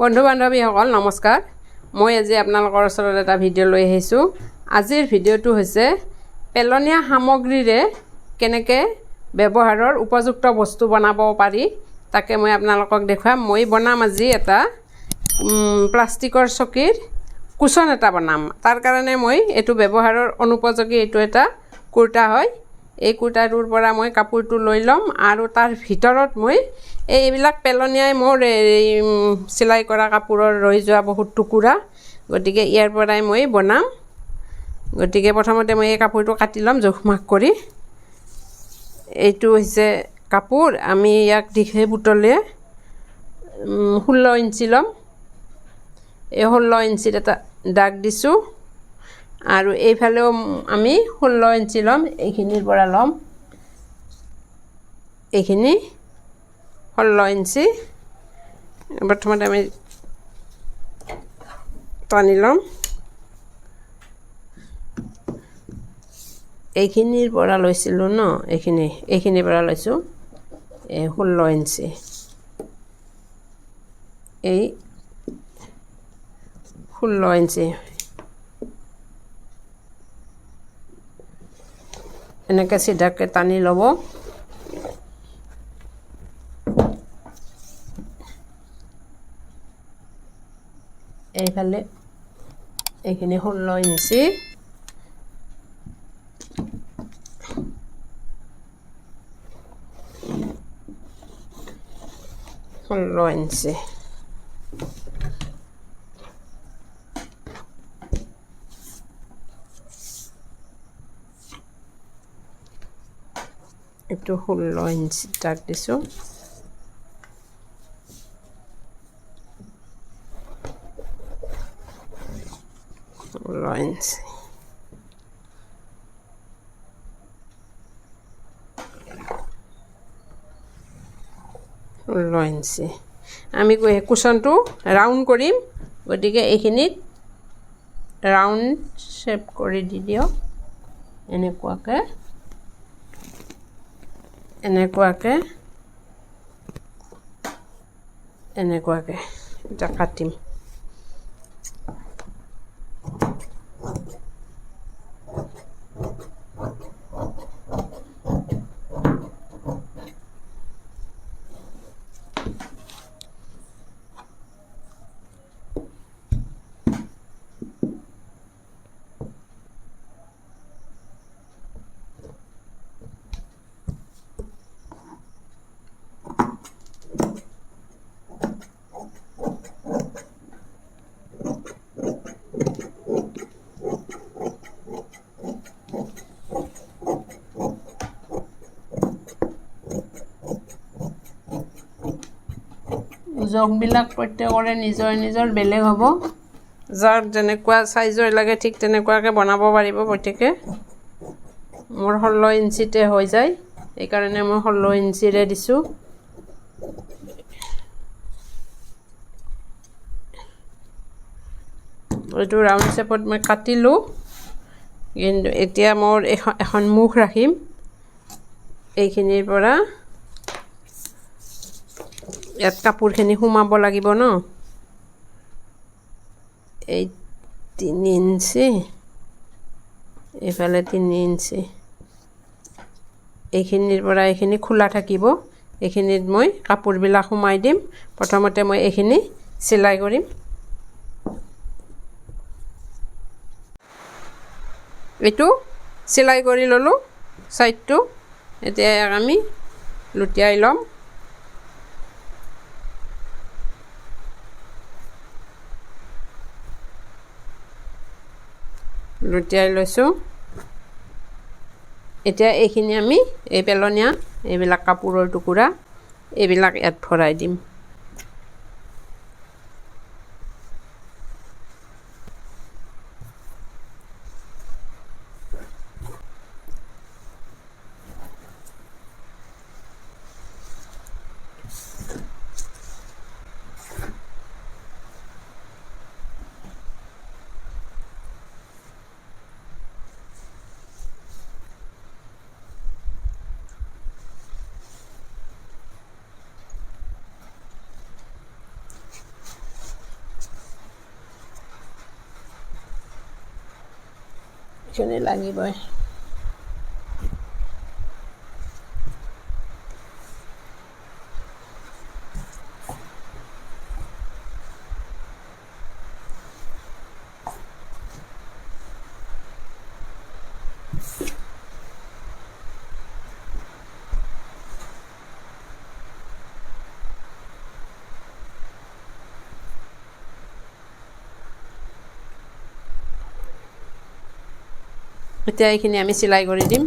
বন্ধু বান্ধৱীসকল নমস্কাৰ মই আজি আপোনালোকৰ ওচৰত এটা ভিডিঅ' লৈ আহিছো আজিৰ ভিডিঅ'টো হৈছে পেলনীয়া সামগ্ৰীৰে কেনেকৈ ব্যৱহাৰৰ উপযুক্ত বস্তু বনাব পাৰি তাকে মই আপোনালোকক দেখুৱাম মই বনাম আজি এটা প্লাষ্টিকৰ চকীৰ কুশন এটা বনাম তাৰ কাৰণে মই এটো ব্যৱহাৰৰ অনুপযোগী এটো এটা কুৰ্তা হয় এই কুৰ্তাটোৰ পৰা মই কাপোৰটো লৈ লম আৰু তাৰ ভিতৰত মই এইবিলাক পেলনীয়াই মোৰ সিলাই কৰা কাপোৰৰ ৰৈ যোৱা বহুত টুকুৰা গটিকে ইয়াৰ পৰাই মই বনাম গটিকে প্ৰথমতে মই এই কাপোৰটো কাটি লম জোখমাখ কৰি এইটো হৈছে কাপোৰ আমি ইয়াক দিখে বুটলে 16 ইঞ্চি লম এই 16 ইঞ্চিৰ এটা দাগ দিছো আৰু এইফালেও আমি 16 ইঞ্চি লম এইখিনিৰ পৰা লম এইখিনি 16 ইঞ্চি প্ৰথমতে আমি টানি লম এইখিনিৰ পৰা লৈছিলো ন এইখিনিৰ পৰা লৈছো 16 ইঞ্চি এই 16 ইঞ্চি এনেকৈ সিধাকে টানি লব এইফালে এইখিনি 16 ইঞ্চি এটো 16 ইঞ্চি দাগ দিছো lines আমি কুশনটো রাউন্ড কৰিম গটিকে এইখিনিত ৰাউন্ড শেপ কৰি দি দিও এনেকুৱাকে এটা কাটিম জগবিলাক প্ৰত্যেকৰে নিজৰ বেলেগ হ'ব যাৰ যেনেকুৱা সাইজৰ লাগে ঠিক তেনেকুৱাকে বনাব পাৰিব প্ৰত্যেকে মোৰ 16 ইঞ্চিতে হৈ যায় এই কাৰণে মই 16 ইঞ্চিৰে দিছো এইটো ৰাউন্ড শেপত মই কাটিলো কিন্তু এতিয়া মোৰ এখন মুখ ৰাখিম এইখিনিৰ পৰা ইয়াত কাপোৰখিনি সুমাব লাগিব ন এই 3 ইঞ্চি এফালে 3 ইঞ্চি এইখিনিৰ পৰা এইখিনি খোলা থাকিব এইখিনিত মই কাপোৰবিলাক সুমাই দিম প্ৰথমতে মই এইখিনি সিলাই কৰিম এটো সিলাই কৰি ললো সাইডটো এতিয়া আমি লুটিয়াই লম লুটিয়াই লৈছো এতিয়া এইখিনি আমি এই পেলনীয়া এইবিলাক কাপোৰৰ টুকুৰা এইবিলাক ইয়াত ভৰাই দিম এইখিনি লাগিবই এতিয়া এইখিনি আমি চিলাই কৰি দিম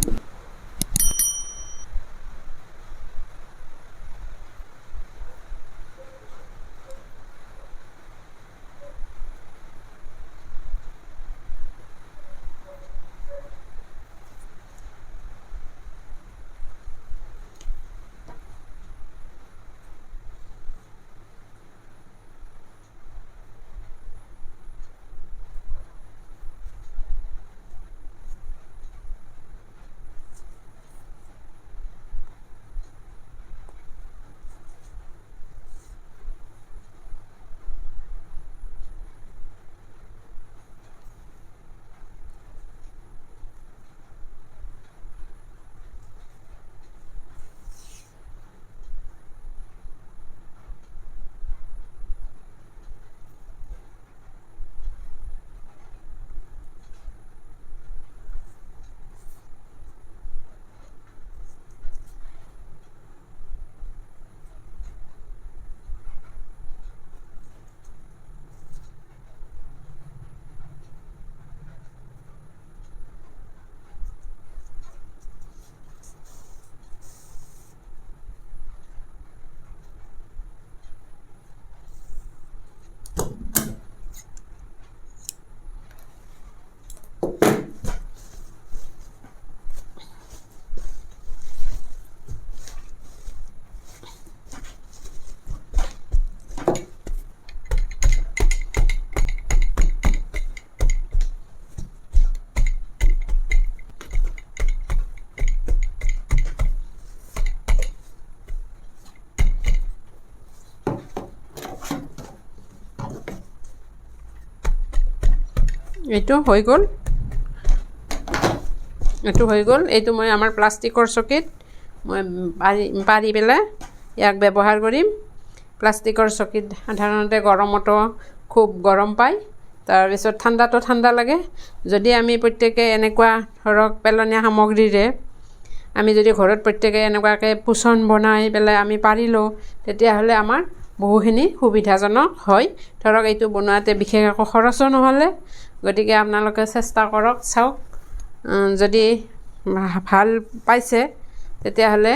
এইটো হৈ গ'ল এইটো মই আমাৰ প্লাষ্টিকৰ চকীত মই পাৰি পেলাই ইয়াক ব্যৱহাৰ কৰিম প্লাষ্টিকৰ চকীত সাধাৰণতে গৰমতো খুব গৰম পায় তাৰপিছত ঠাণ্ডাটো ঠাণ্ডা লাগে যদি আমি প্ৰত্যেকে এনেকুৱা ধৰক পেলনীয়া সামগ্ৰীৰে আমি যদি ঘৰত প্ৰত্যেকে এনেকুৱাকৈ পোষণ বনাই পেলাই আমি পাৰি লওঁ তেতিয়াহ'লে আমাৰ বহুখিনি সুবিধাজনক হয় ধৰক এইটো বনোৱাতে বিশেষ একো খৰচো নহ'লে গতিকে আপোনালোকে চেষ্টা কৰক চাওক যদি ভাল পাইছে তেতিয়াহ'লে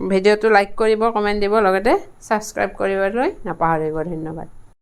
ভিডিঅ'টো লাইক কৰিব কমেণ্ট দিব লগতে ছাবস্ক্ৰাইব কৰিবলৈ নাপাহৰিব ধন্যবাদ